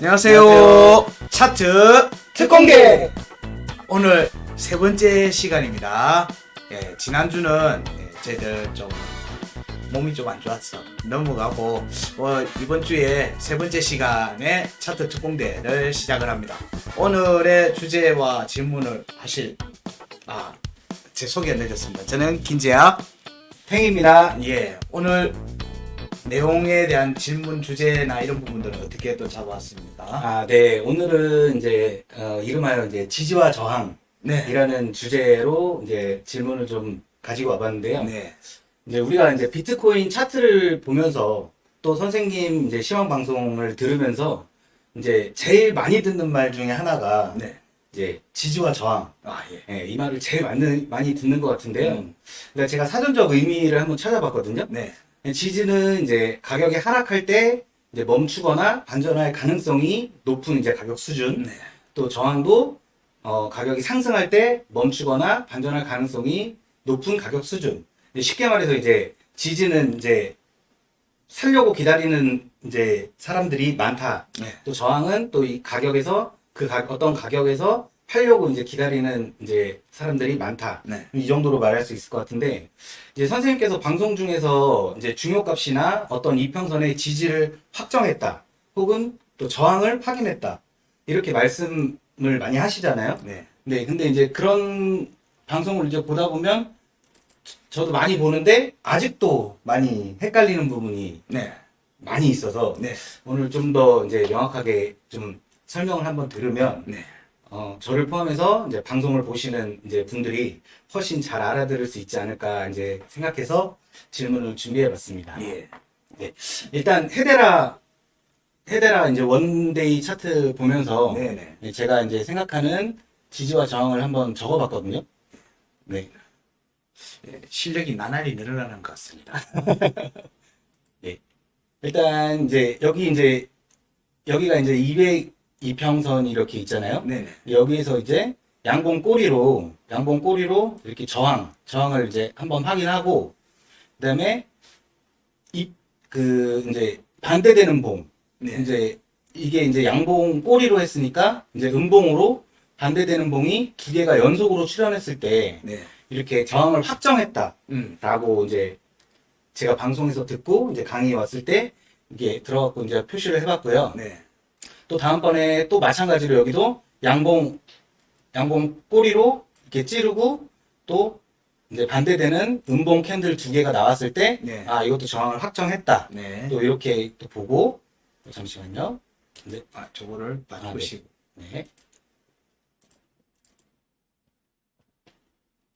안녕하세요. 안녕하세요. 차트 특공대. 오늘 세 번째 시간입니다. 지난주는 저희들 좀 몸이 좀 안 좋았어 넘어가고 이번 주에 세 번째 시간에 차트 특공대를 시작을 합니다. 오늘의 주제와 질문을 하실 제 소개가 늦었습니다. 저는 김재학 탱입니다. 오늘 내용에 대한 질문 주제나 이런 부분들은 어떻게 또 잡아왔습니까? 네. 오늘은 이제 이름하여 이제 지지와 저항이라는 주제로 이제 질문을 좀 가지고 와봤는데요. 네. 이제 우리가 이제 비트코인 차트를 보면서 또 선생님 이제 시황 방송을 들으면서 이제 제일 많이 듣는 말 중에 하나가 네. 이제 지지와 저항. 예. 이 말을 제일 많이 듣는 것 같은데요. 그러니까 제가 사전적 의미를 한번 찾아봤거든요. 네. 지지는 이제 가격이 하락할 때 이제 멈추거나 반전할 가능성이 높은 이제 가격 수준. 네. 또 저항도 가격이 상승할 때 멈추거나 반전할 가능성이 높은 가격 수준. 쉽게 말해서 이제 지지는 이제 살려고 기다리는 이제 사람들이 많다. 네. 또 저항은 또 이 가격에서 어떤 가격에서 팔려고 이제 기다리는 이제 사람들이 많다. 네. 이 정도로 말할 수 있을 것 같은데, 이제 선생님께서 방송 중에서 이제 중요값이나 어떤 이평선의 지지를 확정했다, 혹은 또 저항을 확인했다, 이렇게 말씀을 많이 하시잖아요. 네. 네, 근데 이제 그런 방송을 이제 보다 보면 저도 많이 보는데 아직도 많이 헷갈리는 부분이 네. 많이 있어서 네. 오늘 좀 더 이제 명확하게 좀 설명을 한번 들으면 네. 저를 포함해서 이제 방송을 보시는 이제 분들이 훨씬 잘 알아들을 수 있지 않을까 이제 생각해서 질문을 준비해 봤습니다. 예. 네. 일단 헤데라 이제 원데이 차트 보면서 네네. 제가 이제 생각하는 지지와 저항을 한번 적어 봤거든요. 네. 실력이 나날이 늘어나는 것 같습니다. 일단 이제 여기가 이제 202평선이 이렇게 있잖아요. 네네. 여기에서 이제 양봉 꼬리로 이렇게 저항을 이제 한번 확인하고, 그다음에 이제 반대되는 봉, 네. 이제 이게 이제 양봉 꼬리로 했으니까 이제 음봉으로 반대되는 봉이 두 개가 연속으로 출현했을 때 네. 이렇게 저항을 확정했다라고 음. 이제 제가 방송에서 듣고 이제 강의에 왔을 때 이게 들어갖고 이제 표시를 해봤고요. 네. 또 다음번에 또 마찬가지로 여기도 양봉 꼬리로 이렇게 찌르고 또 이제 반대되는 음봉 캔들 두 개가 나왔을 때, 네. 이것도 저항을 확정했다. 네. 또 이렇게 또 보고, 잠시만요. 네. 저거를 바꾸시고. 네.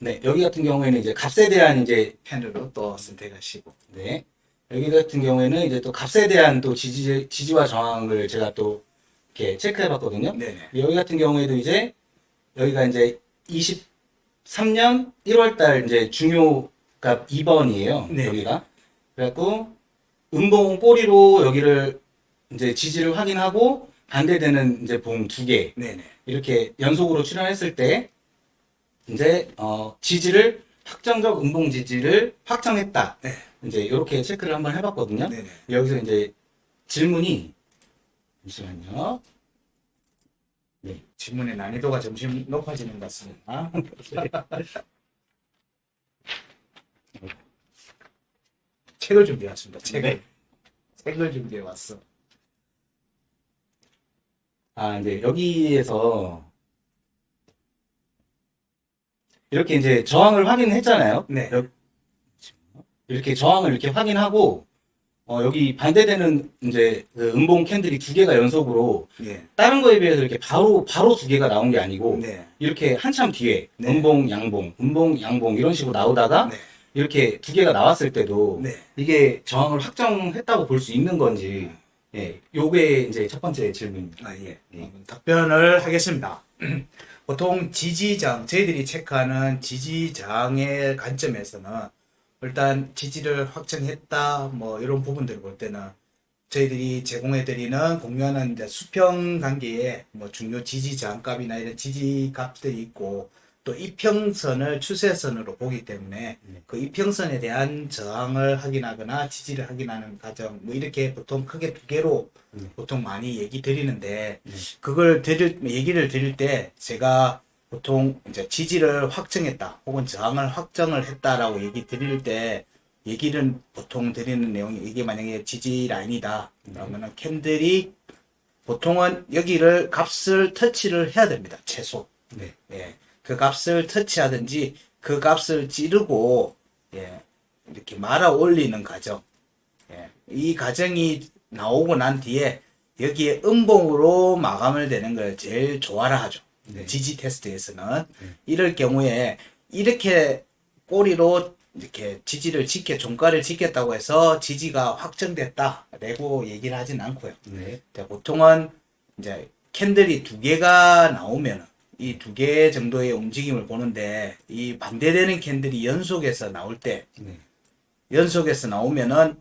네, 여기 같은 경우에는 이제 값에 대한 이제, 펜으로 또 선택하시고. 네. 여기 같은 경우에는 이제 또 값에 대한 또 지지와 저항을 제가 또 이렇게 체크해 봤거든요. 네네. 여기 같은 경우에도 이제 여기가 이제 23년 1월달 이제 중요값 2번이에요. 네. 여기가. 그래갖고 음봉 꼬리로 여기를 이제 지지를 확인하고 반대되는 이제 봉 두 개 네네. 이렇게 연속으로 출현했을 때 이제 지지를 확정적 음봉 지지를 확정했다. 네. 이제 이렇게 체크를 한번 해봤거든요. 네네. 여기서 이제 질문이, 잠시만요. 네. 질문의 난이도가 점점 높아지는 것 같습니다. 책을 준비했습니다. 네. 책을 준비해 왔어. 이제 여기에서 이렇게 이제 저항을 확인했잖아요. 네. 이렇게 저항을 이렇게 확인하고, 여기 반대되는 이제 그 음봉 캔들이 두 개가 연속으로 예. 다른 거에 비해서 이렇게 바로 두 개가 나온 게 아니고, 네. 이렇게 한참 뒤에 네. 음봉, 양봉 이런 식으로 나오다가 네. 이렇게 두 개가 나왔을 때도 네. 이게 저항을 확정했다고 볼 수 있는 건지, 요게 이제 첫 번째 질문입니다. 예. 네. 답변을 하겠습니다. 보통 지지장, 저희들이 체크하는 지지장의 관점에서는 일단 지지를 확정했다, 뭐 이런 부분들을 볼 때는 저희들이 제공해드리는 공유하는 이제 수평 관계에 뭐 중요 지지장 값이나 이런 지지 값들이 있고 또 이평선을 추세선으로 보기 때문에 그 이평선에 대한 저항을 확인하거나 지지를 확인하는 과정 뭐 이렇게 보통 크게 두 개로 보통 많이 얘기 드리는데 그걸 얘기를 드릴 때 제가 보통 이제 지지를 확정했다 혹은 저항을 확정을 했다라고 얘기 드릴 때 얘기를 보통 드리는 내용이 이게 만약에 지지 라인이다 그러면은 캔들이 보통은 여기를 값을 터치를 해야 됩니다. 최소. 네. 예. 그 값을 터치하든지 그 값을 찌르고 예. 이렇게 말아 올리는 과정. 예. 이 과정이 나오고 난 뒤에 여기에 음봉으로 마감을 되는 걸 제일 좋아라 하죠. 네. 지지 테스트에서는 이럴 경우에 이렇게 꼬리로 이렇게 지지를 종가를 지켰다고 해서 지지가 확정됐다라고 얘기를 하진 않고요. 네. 보통은 이제 캔들이 두 개가 나오면 이 두 개 정도의 움직임을 보는데 이 반대되는 캔들이 연속해서 나올 때 네. 연속해서 나오면은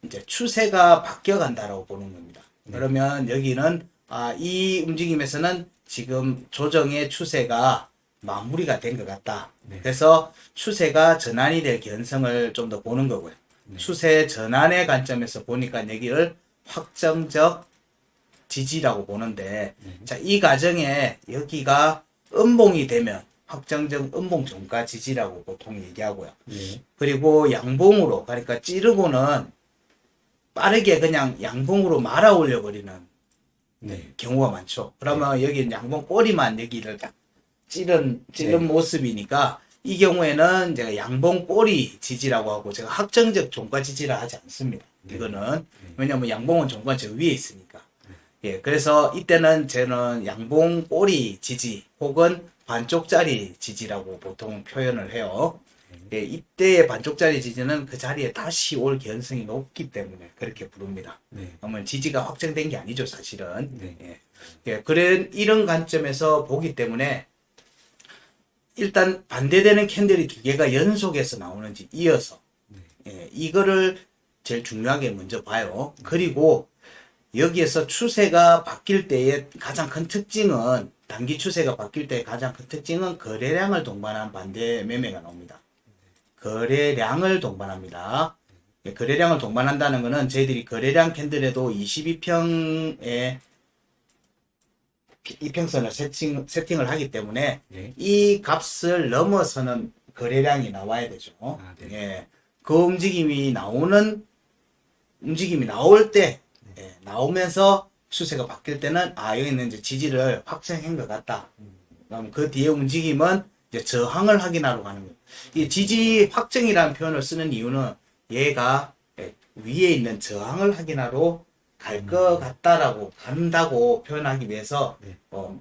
이제 추세가 바뀌어 간다라고 보는 겁니다. 그러면 여기는 이 움직임에서는 지금 조정의 추세가 마무리가 된 것 같다. 그래서 추세가 전환이 될 개연성을 좀 더 보는 거고요. 추세 전환의 관점에서 보니까 여기를 확정적 지지라고 보는데 자, 이 과정에 여기가 음봉이 되면 확정적 음봉 종가 지지라고 보통 얘기하고요. 그리고 양봉으로 그러니까 찌르고는 빠르게 그냥 양봉으로 말아 올려 버리는 경우가 많죠. 그러면 여기 양봉 꼬리만 여기를 딱 찌른 모습이니까 이 경우에는 제가 양봉 꼬리 지지라고 하고 제가 확정적 종가 지지라 하지 않습니다. 이거는 왜냐면 양봉은 종가 저 위에 있으니까. 예, 그래서 이때는 저는 양봉 꼬리 지지 혹은 반쪽짜리 지지라고 보통 표현을 해요. 예, 이때의 반쪽짜리 지지는 그 자리에 다시 올 개연성이 높기 때문에 그렇게 부릅니다. 그러면 지지가 확정된 게 아니죠, 사실은. 예. 예, 이런 관점에서 보기 때문에 일단 반대되는 캔들이 두 개가 연속해서 나오는지 이어서 예, 이거를 제일 중요하게 먼저 봐요. 그리고 여기에서 추세가 바뀔 때의 가장 큰 특징은 단기 추세가 바뀔 때의 가장 큰 특징은 거래량을 동반한 반대 매매가 나옵니다. 거래량을 동반합니다. 예, 거래량을 동반한다는 것은 저희들이 거래량 캔들에도 22평의 이평선을 세팅을 하기 때문에 이 값을 넘어서는 거래량이 나와야 되죠. 예, 그 움직임이 나올 때 예, 나오면서 추세가 바뀔 때는 여기는 이제 지지를 확정한 것 같다. 그럼 그 뒤에 움직임은 이제 저항을 확인하러 가는 거예요. 이 지지 확정이라는 표현을 쓰는 이유는 얘가 예, 위에 있는 저항을 확인하러 갈 것 같다라고 간다고 표현하기 위해서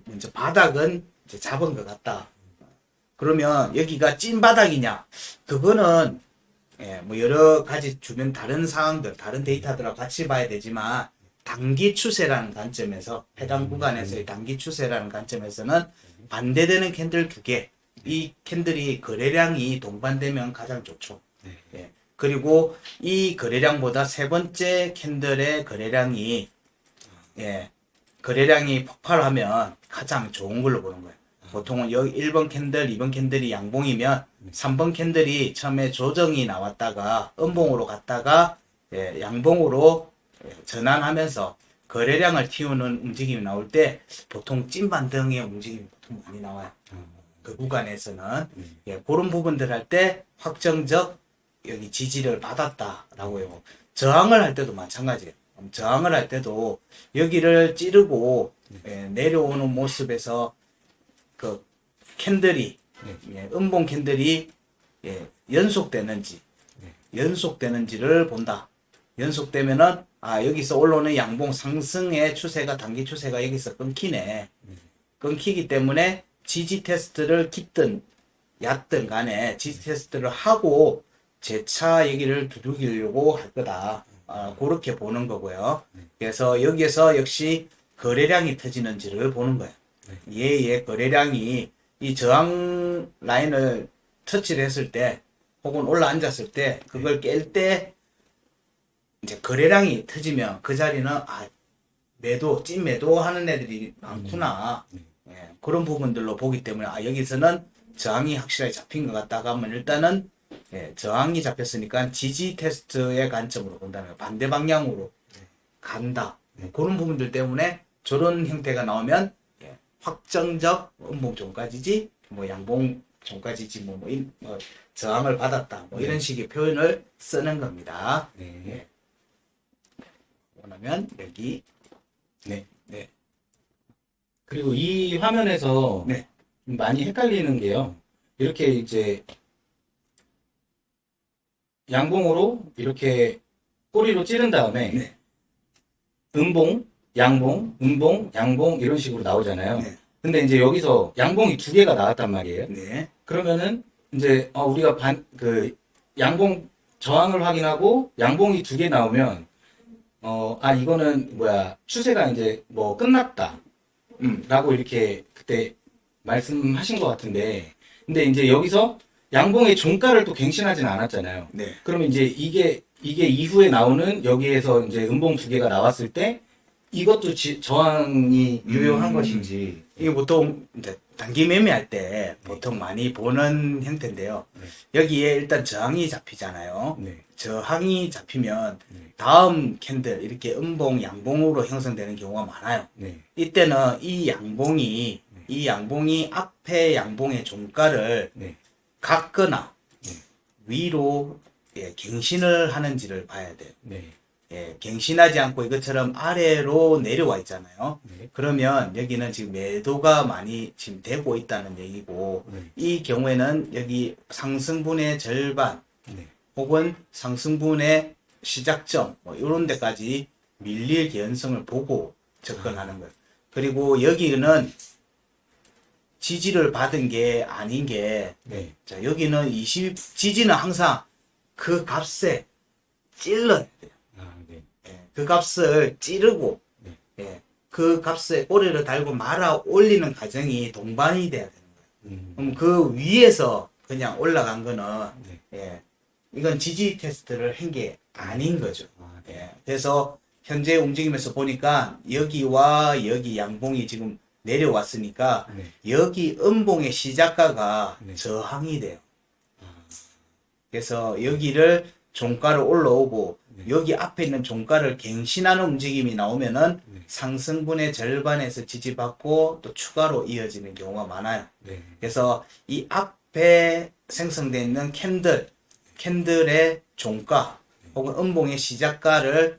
먼저 바닥은 이제 잡은 것 같다. 그러면 여기가 찐 바닥이냐? 그거는 예, 뭐 여러 가지 주변 다른 상황들, 다른 데이터들하고 같이 봐야 되지만 단기 추세라는 관점에서 해당 구간에서의 단기 추세라는 관점에서는 반대되는 캔들 두 개, 이 캔들이 거래량이 동반되면 가장 좋죠. 예. 그리고 이 거래량보다 세 번째 캔들의 거래량이 폭발하면 가장 좋은 걸로 보는 거예요. 보통은 여기 1번 캔들, 2번 캔들이 양봉이면 3번 캔들이 처음에 조정이 나왔다가 음봉으로 갔다가 양봉으로 전환하면서 거래량을 틔우는 움직임이 나올 때 보통 찐반등의 움직임이 보통 많이 나와요. 그 구간에서는 그런 부분들 할 때 확정적 여기 지지를 받았다라고 해요. 저항을 할 때도 마찬가지예요. 저항을 할 때도 여기를 찌르고 내려오는 모습에서 그 캔들이 음봉 캔들이 연속되는지를 본다. 연속되면은 여기서 올라오는 양봉 상승의 추세가 단기 추세가 여기서 끊기네. 끊기기 때문에 지지 테스트를 깊든 얕든 간에 지지 테스트를 하고 재차 여기를 두들기려고 할 거다. 그렇게 보는 거고요. 그래서 여기에서 역시 거래량이 터지는지를 보는 거예요. 얘의 거래량이 이 저항 라인을 터치를 했을 때 혹은 올라앉았을 때 그걸 깰 때 이제 거래량이 터지면 그 자리는 찐 매도 하는 애들이 많구나. 그런 부분들로 보기 때문에 여기서는 저항이 확실하게 잡힌 것 같다가 하면 일단은 저항이 잡혔으니까 지지 테스트의 관점으로 본다면 반대 방향으로 간다. 그런 부분들 때문에 저런 형태가 나오면 확정적 음봉 종가 지지, 뭐 양봉 종가 지지, 저항을 받았다. 이런 식의 표현을 쓰는 겁니다. 네. 원하면 여기 네. 네. 그리고 이 화면에서 네. 많이 헷갈리는 게요. 이렇게 이제 양봉으로 이렇게 꼬리로 찌른 다음에 네. 음봉, 양봉, 음봉, 양봉 이런 식으로 나오잖아요. 네. 근데 이제 여기서 양봉이 두 개가 나왔단 말이에요. 네. 그러면은 이제 우리가 양봉 저항을 확인하고 양봉이 두 개 나오면 이거는 추세가 이제 뭐 끝났다. 라고 이렇게 그때 말씀하신 것 같은데, 근데 이제 여기서 양봉의 종가를 또 갱신하진 않았잖아요. 네. 그러면 이제 이게 이후에 나오는 여기에서 이제 음봉 두 개가 나왔을 때 이것도 저항이 유효한 것인지. 이게 보통 이제 단기 매매할 때 보통 많이 보는 형태인데요. 여기에 일단 저항이 잡히잖아요. 네. 저항이 잡히면 다음 캔들 이렇게 음봉, 양봉으로 형성되는 경우가 많아요. 네. 이때는 이 양봉이 앞에 양봉의 종가를 네. 갖거나 위로 갱신을 하는지를 봐야 돼요. 네. 갱신하지 않고 이것처럼 아래로 내려와 있잖아요. 네. 그러면 여기는 지금 매도가 많이 지금 되고 있다는 얘기고, 네. 이 경우에는 여기 상승분의 절반 네. 혹은 상승분의 시작점 이런 데까지 밀릴 개연성을 보고 접근하는 거예요. 그리고 여기는 지지를 받은 게 아닌 게, 네. 자, 여기는 지지는 항상 그 값에 찔러야 돼요. 네. 그 값을 찌르고, 그 값에 꼬리를 달고 말아 올리는 과정이 동반이 돼야 되는 거예요. 그럼 그 위에서 그냥 올라간 거는, 이건 지지 테스트를 한 게 아닌 거죠. 그래서 현재 움직임에서 보니까 여기와 여기 양봉이 지금 내려왔으니까 여기 음봉의 시작가가 저항이 돼요. 그래서 여기를 종가를 올라오고 여기 앞에 있는 종가를 갱신하는 움직임이 나오면은 상승분의 절반에서 지지받고 또 추가로 이어지는 경우가 많아요. 그래서 이 앞에 생성되어 있는 캔들의 종가 혹은 음봉의 시작가를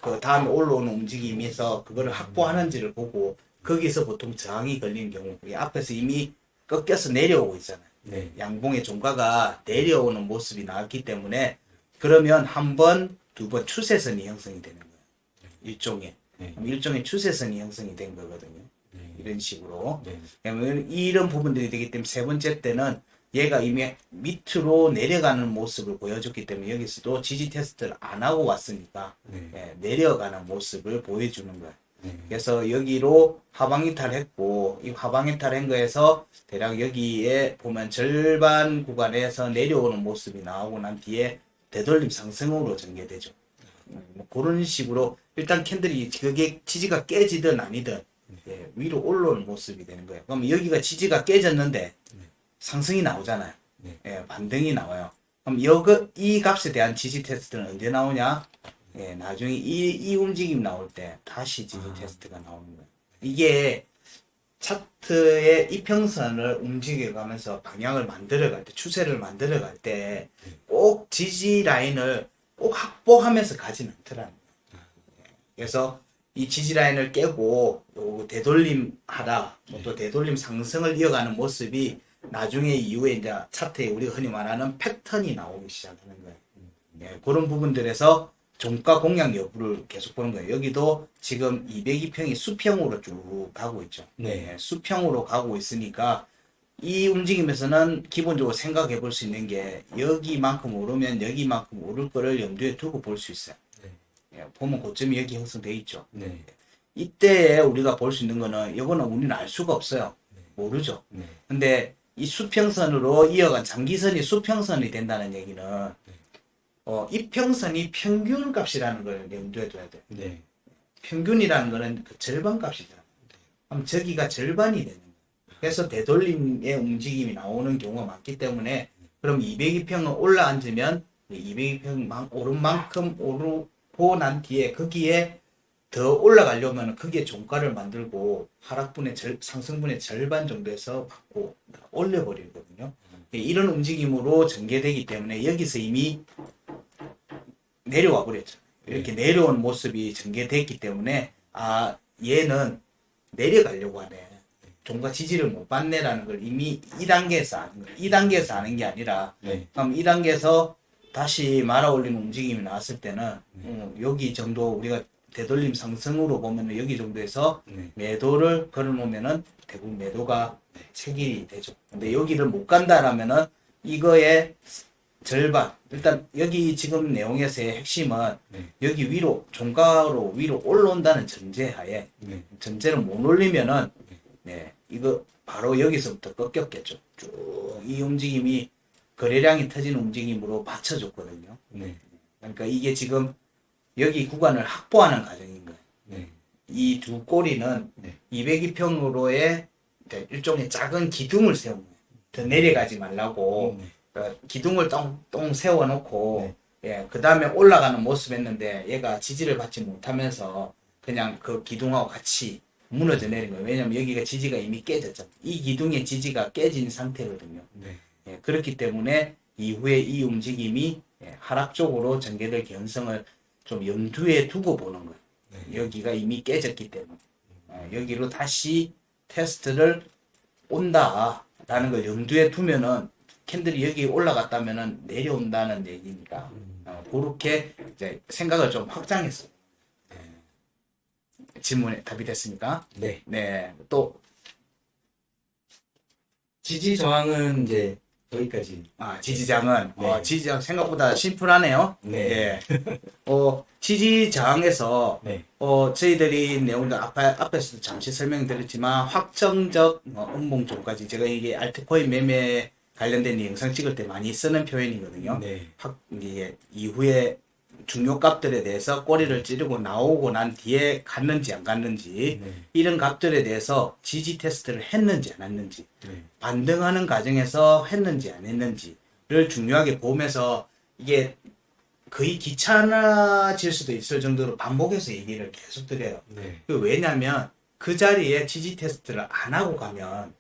그 다음에 올라오는 움직임에서 그거를 확보하는지를 보고 거기서 보통 저항이 걸리는 경우, 앞에서 이미 꺾여서 내려오고 있잖아요. 양봉의 종가가 내려오는 모습이 나왔기 때문에 그러면 한 번, 두 번 추세선이 형성이 되는 거예요. 일종의 추세선이 형성이 된 거거든요. 이런 식으로. 그러면 이런 부분들이 되기 때문에 세 번째 때는 얘가 이미 밑으로 내려가는 모습을 보여줬기 때문에 여기서도 지지 테스트를 안 하고 왔으니까 내려가는 모습을 보여주는 거예요. 그래서 여기로 하방 이탈했고, 이 하방 이탈한 거에서 대략 여기에 보면 절반 구간에서 내려오는 모습이 나오고 난 뒤에 되돌림 상승으로 전개되죠. 그런 식으로 일단 캔들이 그게 지지가 깨지든 아니든 위로 올라오는 모습이 되는 거예요. 그럼 여기가 지지가 깨졌는데 상승이 나오잖아요. 반등이 나와요. 그럼 이 값에 대한 지지 테스트는 언제 나오냐? 나중에 이 움직임 나올 때 다시 지지 테스트가 나오는 거예요. 이게 차트의 이평선을 움직여가면서 방향을 만들어갈 때, 추세를 만들어갈 때 꼭 지지 라인을 꼭 확보하면서 가진 않더라는 거예요. 그래서 이 지지 라인을 깨고 되돌림 하다, 또 되돌림 상승을 이어가는 모습이 나중에 이후에 이제 차트에 우리가 흔히 말하는 패턴이 나오기 시작하는 거예요. 그런 부분들에서 종가 공략 여부를 계속 보는 거예요. 여기도 지금 202평이 수평으로 쭉 가고 있죠. 수평으로 가고 있으니까 이 움직임에서는 기본적으로 생각해 볼 수 있는 게 여기만큼 오르면 여기만큼 오를 거를 염두에 두고 볼 수 있어요. 보면 고점이 여기 형성되어 있죠. 이때에 우리가 볼 수 있는 거는 이거는 우리는 알 수가 없어요. 모르죠. 근데 이 수평선으로 이어간 장기선이 수평선이 된다는 얘기는 이평선이 평균 값이라는 걸 염두에 둬야 돼요. 평균이라는 거는 그 절반 값이잖아요. 그럼 저기가 절반이 되는 거예요. 그래서 되돌림의 움직임이 나오는 경우가 많기 때문에 그럼 202평을 올라앉으면 202평 오른 만큼 오르고 난 뒤에 거기에 더 올라가려면 거기에 종가를 만들고 하락분의 상승분의 절반 정도에서 받고 올려버리거든요. 이런 움직임으로 전개되기 때문에 여기서 이미 내려와 버렸죠. 이렇게 내려온 모습이 전개됐기 때문에 아 얘는 내려가려고 하네. 종가 지지를 못 받네라는 걸 이미 2단계에서 아는 거예요. 2단계에서 아는 게 아니라 그럼 2단계에서 다시 말아 올리는 움직임이 나왔을 때는 여기 정도 우리가 되돌림 상승으로 보면은 여기 정도에서 매도를 걸어놓으면은 대부분 매도가 체결이 되죠. 근데 여기를 못 간다라면은 이거의 절반 일단 여기 지금 내용에서의 핵심은 여기 위로 종가로 위로 올라온다는 전제하에 전제를 못 올리면은 이거 바로 여기서부터 꺾였겠죠. 쭉 이 움직임이 거래량이 터지는 움직임으로 받쳐줬거든요. 그러니까 이게 지금 여기 구간을 확보하는 과정인 거예요. 이 두 꼬리는 202평으로의 일종의 작은 기둥을 세운 거예요. 더 내려가지 말라고 기둥을 똥 세워놓고 그 다음에 올라가는 모습했는데 얘가 지지를 받지 못하면서 그냥 그 기둥하고 같이 무너져 내린 거예요. 왜냐면 여기가 지지가 이미 깨졌잖아요. 이 기둥의 지지가 깨진 상태거든요. 그렇기 때문에 이후에 이 움직임이 하락 쪽으로 전개될 개연성을 좀 염두에 두고 보는 거예요. 여기가 이미 깨졌기 때문에 여기로 다시 테스트를 온다라는 걸 염두에 두면은 캔들이 여기 올라갔다면은 내려온다는 얘기니까 그렇게 이제 생각을 좀 확장했어요. 질문에 답이 됐습니까? 네. 또 지지 저항은 이제 여기까지. 지지장은 지지장 생각보다 심플하네요. 지지장에서 저희들이 내용들 앞에서도 잠시 설명드렸지만 확정적 음봉점까지 제가 이게 알트코인 매매 관련된 영상 찍을 때 많이 쓰는 표현이거든요. 이게 이후에 중요 값들에 대해서 꼬리를 찌르고 나오고 난 뒤에 갔는지 안 갔는지 이런 값들에 대해서 지지 테스트를 했는지 안 했는지 반등하는 과정에서 했는지 안 했는지를 중요하게 보면서 이게 거의 귀찮아질 수도 있을 정도로 반복해서 얘기를 계속 드려요. 왜냐하면 그 자리에 지지 테스트를 안 하고 가면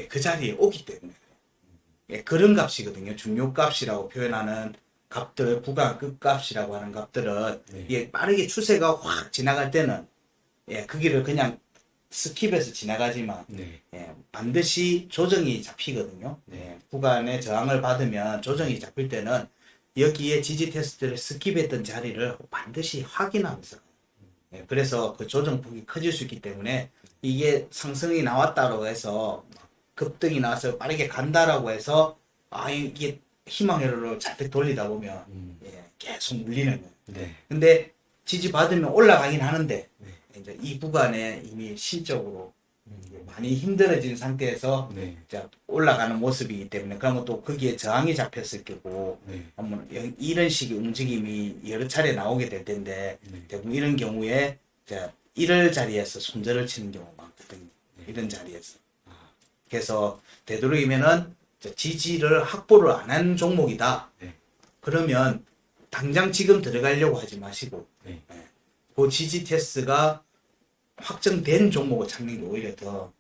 그 자리에 오기 때문에 그런 값이거든요. 중요 값이라고 표현하는 값들, 구간 끝값이라고 하는 값들은 이게 빠르게 추세가 확 지나갈 때는 그 길을 그냥 스킵해서 지나가지만 반드시 조정이 잡히거든요. 구간에 저항을 받으면 조정이 잡힐 때는 여기에 지지 테스트를 스킵했던 자리를 반드시 확인하면서 그래서 그 조정폭이 커질 수 있기 때문에 이게 상승이 나왔다고 해서 급등이 나와서 빠르게 간다라고 해서 이게 희망회로를 잔뜩 돌리다 보면 계속 물리는 거예요. 근데 지지 받으면 올라가긴 하는데 이제 이 구간에 이미 심적으로 많이 힘들어진 상태에서 이제 올라가는 모습이기 때문에 그러면 또 거기에 저항이 잡혔을 거고 한번 이런 식의 움직임이 여러 차례 나오게 될 텐데 대부분 이런 경우에 이제 이럴 자리에서 손절을 치는 경우가 많거든요. 이런 자리에서. 그래서 되도록이면은 지지를 확보를 안 한 종목이다. 그러면 당장 지금 들어가려고 하지 마시고 그 지지 테스트가 확정된 종목을 찾는 게 오히려 더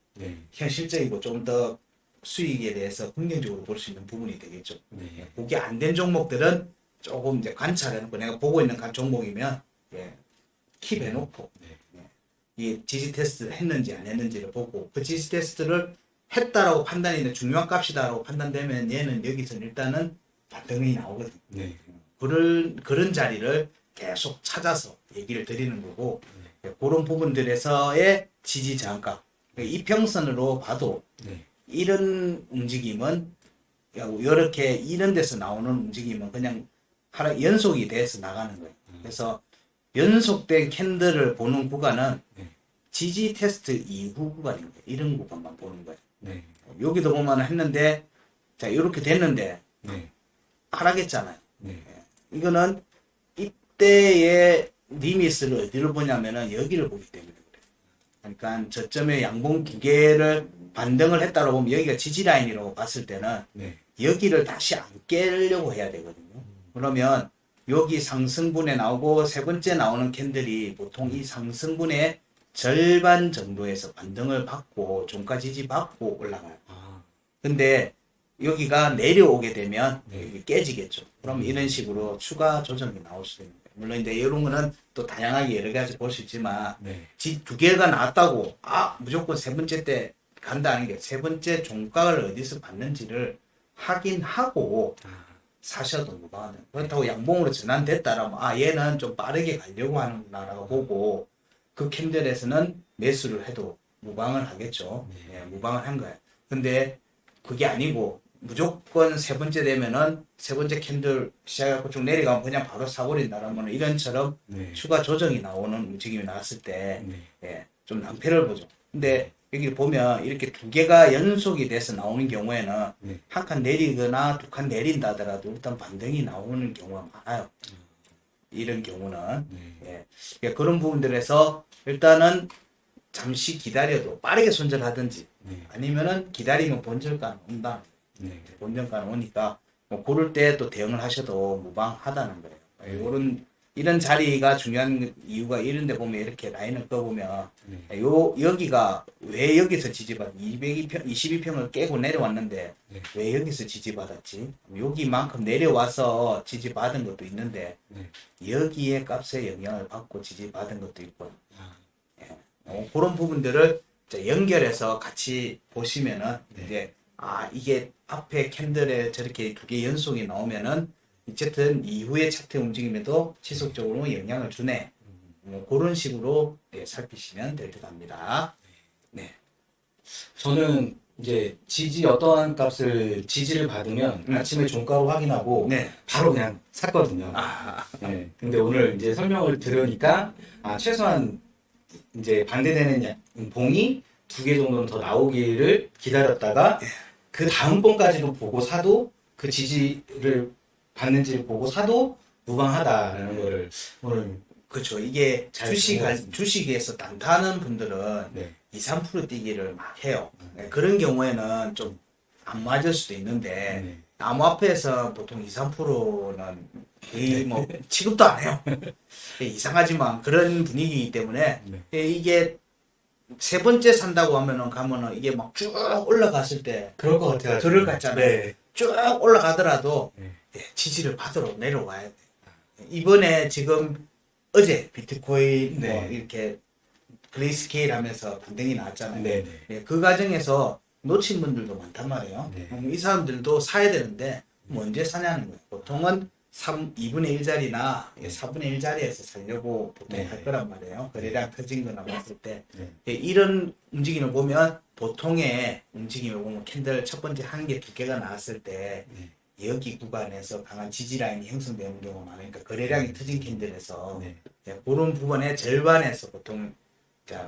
현실적이고 좀 더 수익에 대해서 긍정적으로 볼 수 있는 부분이 되겠죠. 그게 안 된 종목들은 조금 이제 관찰해놓고 내가 보고 있는 종목이면 킵해놓고 이 지지 테스트를 했는지 안 했는지를 보고 그 지지 테스트를 했다라고 판단이 돼 중요한 값이다라고 판단되면 얘는 여기서 일단은 반등이 나오거든요. 그런 자리를 계속 찾아서 얘기를 드리는 거고 그런 부분들에서의 지지 저항가 이평선으로 봐도 이런 움직임은 이렇게 이런 데서 나오는 움직임은 그냥 하락 연속이 돼서 나가는 거예요. 그래서 연속된 캔들을 보는 구간은 지지 테스트 이후 구간인 거예요. 이런 구간만 보는 거예요. 여기도 보면 했는데 자 이렇게 됐는데 하락했잖아요. 이거는 이때의 리미스를 어디를 보냐면은 여기를 보기 때문에 그래요. 그러니까 저점에 양봉 두 개를 반등을 했다고 보면 여기가 지지 라인이라고 봤을 때는 네. 여기를 다시 안 깨려고 해야 되거든요. 그러면 여기 상승분에 나오고 세 번째 나오는 캔들이 보통 이 상승분의 절반 정도에서 반등을 받고 종가 지지 받고 올라가요. 아, 근데 여기가 내려오게 되면 네. 여기 깨지겠죠. 그럼 이런 식으로 추가 조정이 나올 수 있는 거예요. 물론 이제 이런 거는 또 다양하게 여러 가지 볼 수 있지만 네. 두 개가 나왔다고 무조건 세 번째 때 간다는 게 세 번째 종가를 어디서 받는지를 확인하고 아, 사셔도 무방하다. 그렇다고 양봉으로 전환됐다라면 얘는 좀 빠르게 가려고 하는구나라고 보고 그 캔들에서는 매수를 해도 무방을 하겠죠. 예, 무방을 한 거예요. 근데 그게 아니고 무조건 세 번째 되면은 세 번째 캔들 시작해서 쭉 내려가면 그냥 바로 사버린다라면 이런처럼 네. 추가 조정이 나오는 움직임이 나왔을 때 네. 예, 좀 낭패를 보죠. 근데 여기 보면 이렇게 두 개가 연속이 돼서 나오는 경우에는 네. 한 칸 내리거나 두 칸 내린다 하더라도 일단 반등이 나오는 경우가 많아요. 이런 경우는 네. 예, 그런 부분들에서 일단은 잠시 기다려도 빠르게 손절하든지 네. 아니면은 기다리면 본전가는 온다. 네. 본전가는 오니까 뭐 고를 때 또 대응을 하셔도 무방하다는 거예요. 이런 자리가 중요한 이유가 이런 데 보면 이렇게 라인을 꺼보면 네. 여기가 왜 여기서 지지받 202평, 22평을 깨고 내려왔는데 네. 왜 여기서 지지받았지? 여기만큼 내려와서 지지받은 것도 있는데 네. 여기에 값에 영향을 받고 지지받은 것도 있고 아, 그런 부분들을 이제 연결해서 같이 보시면은 네. 이제 이게 앞에 캔들에 저렇게 두 개 연속이 나오면은 어쨌든 이후의 차트 움직임에도 지속적으로 영향을 주네. 그런 식으로 살피시면 될 듯 합니다. 네. 저는 이제 지지 어떠한 값을 지지를 받으면 아침에 종가로 확인하고 네. 바로 그냥 샀거든요. 네. 근데 오늘 이제 설명을 들으니까 최소한 이제 반대되는 봉이 두 개 정도는 더 나오기를 기다렸다가 그 다음 봉까지도 보고 사도 그 지지를 받는지를 보고 사도 무방하다라는 거를 오늘 그렇죠. 이게 잘 정리했습니다. 주식에서 단타하는 분들은 네. 2, 3% 뛰기를 막 해요. 그런 경우에는 좀 안 맞을 수도 있는데 네. 나무 앞에서 보통 2, 3%는 거의 뭐 취급도 안 해요. 이상하지만 그런 분위기이기 때문에 네. 이게 세 번째 산다고 가면은 이게 막 쭉 올라갔을 때 그럴 것 같아요. 그럴 것 같잖아요. 네. 쭉 올라가더라도 네. 지지를 받으러 내려와야 돼. 이번에 지금 어제 비트코인 뭐 네. 이렇게 그레이스케일 하면서 반등이 나왔잖아요. 네. 그 과정에서 놓친 분들도 많단 말이에요. 네. 이 사람들도 사야 되는데 뭐 언제 사냐는 거예요. 보통은 2분의 1자리나 4분의 1자리에서 살려고 보통 네. 할 거란 말이에요. 거래량 터진 거나 봤을 때. 네. 이런 움직임을 보면 보통의 움직임을 보면 캔들 첫 번째 한 개, 두 개가 나왔을 때 네. 여기 구간에서 강한 지지 라인이 형성되는 경우가 많으니까 거래량이 터진 캔들에서 네. 그런 부분의 절반에서 보통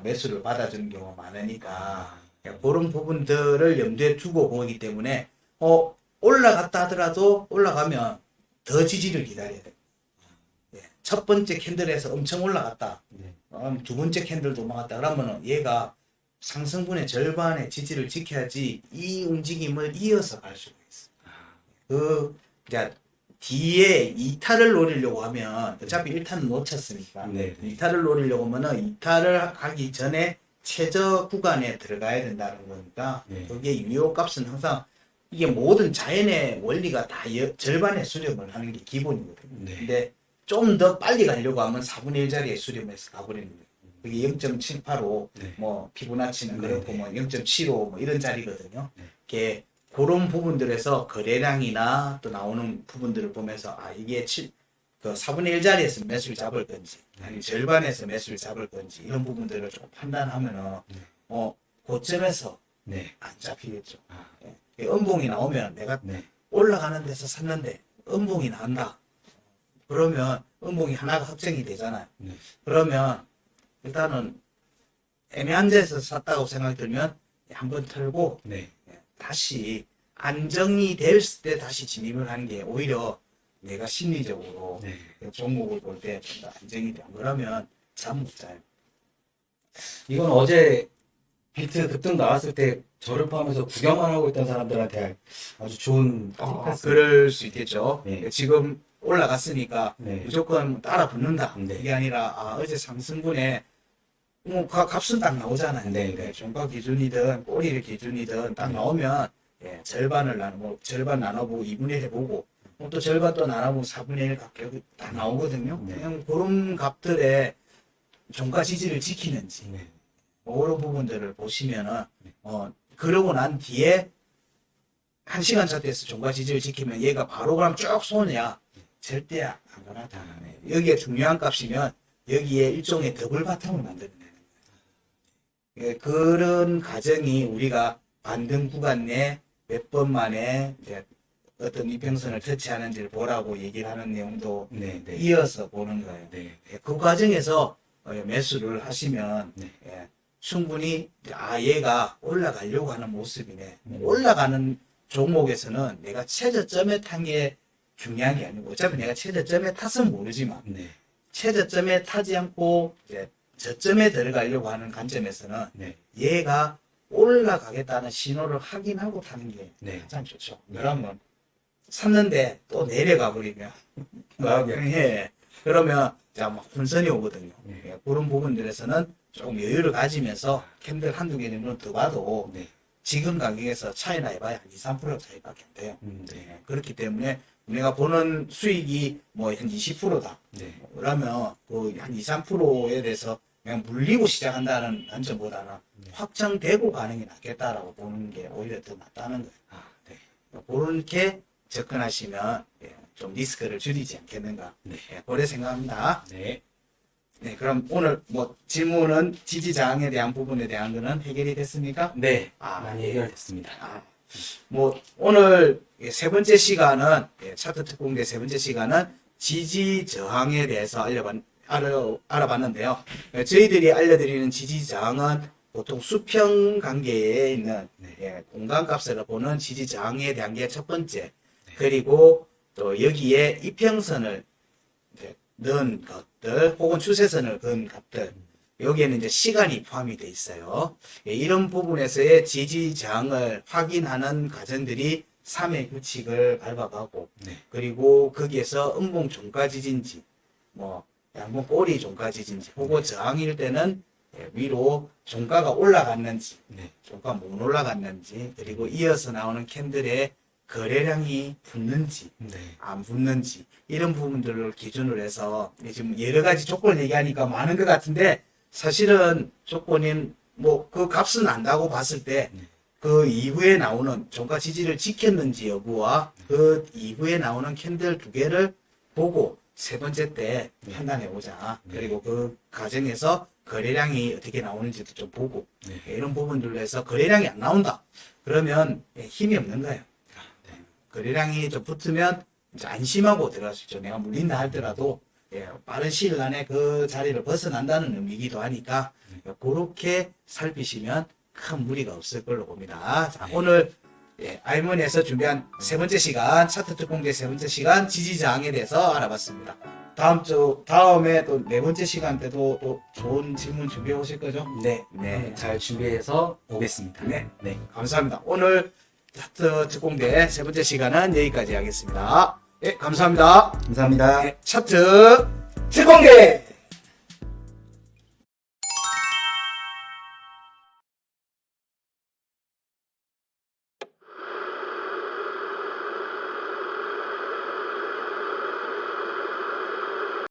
매수를 받아주는 경우가 많으니까 그런 부분들을 염두에 두고 보기 때문에 올라갔다 하더라도 올라가면 더 지지를 기다려야 돼요. 첫 번째 캔들에서 엄청 올라갔다. 네. 두 번째 캔들도 올라갔다. 그러면은 얘가 상승분의 절반의 지지를 지켜야지 이 움직임을 이어서 갈 수가 있어. 이제 뒤에 2타를 노리려고 하면 어차피 1타는 놓쳤으니까 네. 2타를 노리려고 하면은 2타를 가기 전에 최저 구간에 들어가야 된다는 거니까 네. 거기에 유효값은 항상 이게 모든 자연의 원리가 다 절반의 수렴을 하는 게 기본이거든요. 네. 근데 좀 더 빨리 가려고 하면 4분의 1 자리에 수렴해서 가버리는 거예요. 그게 0.75, 네. 뭐 피보나치는 네, 그렇고 네. 뭐 0.75 뭐 이런 자리거든요. 네. 이게 그런 부분들에서 거래량이나 또 나오는 부분들을 보면서 이게 4분의 1 자리에서 매수를 잡을 건지 아니 절반에서 매수를 잡을 건지 이런 부분들을 좀 판단하면은 고점에서 네. 안 잡히겠죠. 아, 음봉이 나오면 내가 네. 올라가는 데서 샀는데 음봉이 나온다. 그러면 음봉이 하나가 확정이 되잖아요. 네. 그러면 일단은 애매한 데서 샀다고 생각이 들면 한번 털고 네. 다시 안정이 될 때 다시 진입을 하는 게 오히려 내가 심리적으로 네. 종목을 볼 때 좀 더 안정이 돼. 그러면 잠 못 자요. 이건 어제 비트 급등 나왔을 때 저를 포함해서 구경만 하고 있던 사람들한테 아주 좋은 팁 같습니다. 그럴 수 있겠죠. 네. 지금 올라갔으니까 네. 무조건 따라 붙는다. 네. 이게 아니라 어제 상승분에 뭐 값은 딱 나오잖아요. 네, 네. 종가 기준이든 꼬리 기준이든 딱 나오면 절반을 절반 나눠보고 2분의 1 해보고 또 절반 또 나눠보고 4분의 1 가격이 딱 나오거든요. 네. 그냥 그런 값들의 종가 지지를 지키는지 네. 그런 부분들을 보시면은 그러고 난 뒤에 1시간 차 때에서 종가 지지를 지키면 얘가 바로 그럼 쭉 쏘냐? 절대 안 그러다. 여기에 중요한 값이면 여기에 일종의 더블 바텀을 만들어내는 거예요. 예, 그런 과정이 우리가 반등 구간 내 몇 번 만에 이제 어떤 이평선을 터치하는지를 보라고 얘기를 하는 내용도 네. 네. 이어서 보는 거예요. 네. 예, 그 과정에서 매수를 하시면 네. 충분히 얘가 올라가려고 하는 모습이네. 네. 올라가는 종목에서는 내가 최저점에 탄 게 중요한 게 아니고 어차피 내가 최저점에 탔으면 모르지만 네. 최저점에 타지 않고 이제 저점에 들어가려고 하는 관점에서는 네. 얘가 올라가겠다는 신호를 확인하고 타는 게 네. 가장 좋죠. 네. 그러면 샀는데 또 내려가 버리면 마음이 예. 그러면 막 혼선이 오거든요. 네. 예, 그런 부분들에서는 조금 여유를 가지면서 캔들 한두 개 정도 더 봐도 네. 지금 가격에서 차이나 해봐야 한 2, 3% 차이밖에 안 돼요. 네. 예, 그렇기 때문에 내가 보는 수익이 뭐 한 20%다. 네. 그러면 그 한 2, 3%에 대해서 그냥 물리고 시작한다는 관점보다는 확정되고 가는 게 낫겠다라고 보는 게 오히려 더 낫다는 거예요. 아, 네. 그렇게 접근하시면 좀 리스크를 줄이지 않겠는가. 네. 그래 생각합니다. 네. 네, 그럼 오늘 뭐 질문은 지지 저항에 대한 부분에 대한 거는 해결이 됐습니까? 네. 아, 많이 예. 해결됐습니다. 뭐 오늘 세 번째 시간은 차트 특공대 세 번째 시간은 지지 저항에 대해서 알아봤는데요. 저희들이 알려드리는 지지 저항은 보통 수평 관계에 있는 공간값을 보는 지지 저항에 대한 게 첫 번째. 그리고 또 여기에 이평선을 넣은 것들 혹은 추세선을 그은 값들 여기에는 이제 시간이 포함이 돼 있어요. 이런 부분에서의 지지 저항을 확인하는 과정들이 3의 규칙을 밟아가고 네. 그리고 거기에서 음봉 종가 지진지 뭐 양봉 꼬리 종가 지진지 혹은 저항일 때는 위로 종가가 올라갔는지 네. 종가 못 올라갔는지 그리고 이어서 나오는 캔들의 거래량이 붙는지 네. 안 붙는지 이런 부분들을 기준으로 해서 지금 여러 가지 조건을 얘기하니까 많은 것 같은데 사실은 조건인 뭐 그 값은 난다고 봤을 때 그 이후에 나오는 종가 지지를 지켰는지 여부와 그 이후에 나오는 캔들 두 개를 보고 세 번째 때 판단해 보자. 그리고 그 과정에서 거래량이 어떻게 나오는지도 좀 보고 이런 부분들로 해서 거래량이 안 나온다. 그러면 힘이 없는 거예요. 거래량이 좀 붙으면 이제 안심하고 들어갈 수 있죠. 내가 물린다 할더라도 빠른 시일 안에 그 자리를 벗어난다는 의미이기도 하니까 그렇게 살피시면 큰 무리가 없을 걸로 봅니다. 자, 오늘 알몬에서 준비한 세 번째 시간 차트 특공대 세 번째 시간 지지저항에 대해서 알아봤습니다. 다음에 또 네 번째 시간 때도 또 좋은 질문 준비해 오실 거죠? 네. 네. 잘 준비해서 오겠습니다. 네. 네. 감사합니다. 오늘 차트 특공대 세 번째 시간은 여기까지 하겠습니다. 예, 감사합니다. 감사합니다. 네, 차트 특공대